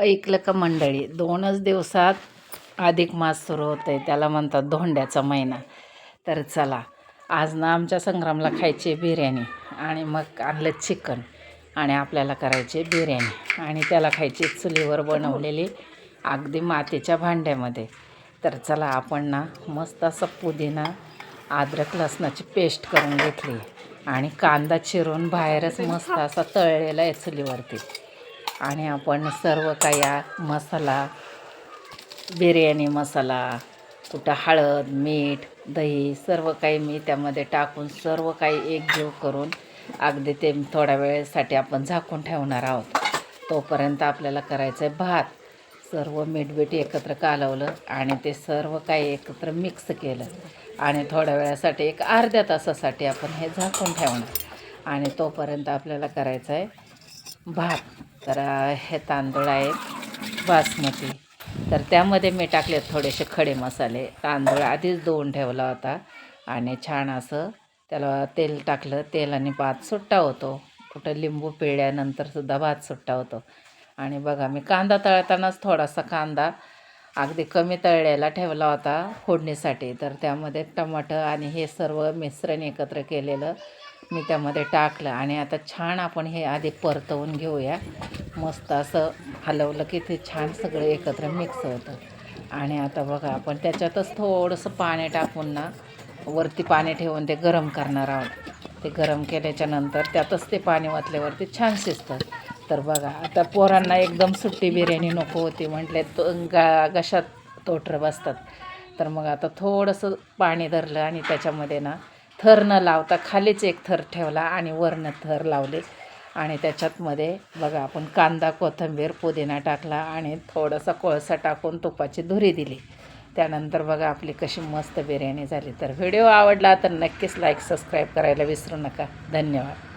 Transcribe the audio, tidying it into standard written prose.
ऐकलं का मंडळी, 2च दिवसात अधिक मास सुरू होतं आहे, त्याला म्हणतात धोंड्याचा महिना. तर चला, आज ना आमच्या संग्रामला खायची बिर्याणी आणि मग आणलं चिकन आणि आपल्याला करायची बिर्याणी आणि त्याला खायची चुलीवर बनवलेली अगदी मातीच्या भांड्यामध्ये. तर चला, आपण ना मस्त असं पुदिना अद्रक लसणाची पेस्ट करून घेतली आणि कांदा चिरून बाहेरच मस्त असा तळलेला आहे चुलीवरती. आणि आपण सर्व काही मसाला, बिर्याणी मसाला, कुठं हळद, मीठ, दही सर्व काही मी त्यामध्ये टाकून सर्व काही एकजीव करून अगदी ते थोड्या वेळेसाठी आपण झाकून ठेवणार आहोत. तोपर्यंत आपल्याला करायचं आहे भात. सर्व मीठ एकत्र कालवलं आणि ते सर्व काही एकत्र मिक्स केलं आणि थोड्या वेळासाठी एक अर्ध्या तासासाठी आपण हे झाकून ठेवणार आणि तोपर्यंत आपल्याला करायचं आहे भात. तर हे तांदूळ आहेत बासमती, तर त्यामध्ये मी टाकले थोडेसे खडे मसाले. तांदूळ आधीच धुवून ठेवला होता आणि छान असं त्याला तेल टाकलं. तेलाने भात सुट्टा होतो, कुठं लिंबू पिळल्यानंतरसुद्धा भात सुट्टा होतो. आणि बघा, मी कांदा तळतानाच थोडासा कांदा अगदी कमी तळलेला ठेवला होता फोडणीसाठी. तर त्यामध्ये टमाटर आणि हे सर्व मिश्रण एकत्र केलेलं मी त्यामध्ये टाकलं आणि आता छान आपण हे आधी परतवून घेऊया. मस्त असं हलवलं की ते छान सगळं एकत्र मिक्स होतं. आणि आता बघा, आपण त्याच्यातच थोडंसं पाणी टाकून ना वरती पाणी ठेवून ते गरम करणार आहोत. ते गरम केल्याच्या नंतर त्यातच ते पाणी ओतल्यावरती छान शिजतं. तर बघा, आता पोरांना एकदम सुट्टी बिर्याणी नको होती, म्हटले तो घशात तोटरं बसतात. तर मग आता थोडंसं पाणी धरलं आणि त्याच्यामध्ये ना थर न लावता खालीच एक थर ठेवला आणि वरनं थर लावले आणि त्याच्यातमध्ये बघा आपण कांदा, कोथिंबीर, पुदिना टाकला आणि थोडासा कोळसा टाकून तुपाची धुरी दिली. त्यानंतर बघा आपली कशी मस्त बिर्याणी झाली. तर व्हिडिओ आवडला तर नक्कीच लाईक, सबस्क्राईब करायला विसरू नका. धन्यवाद.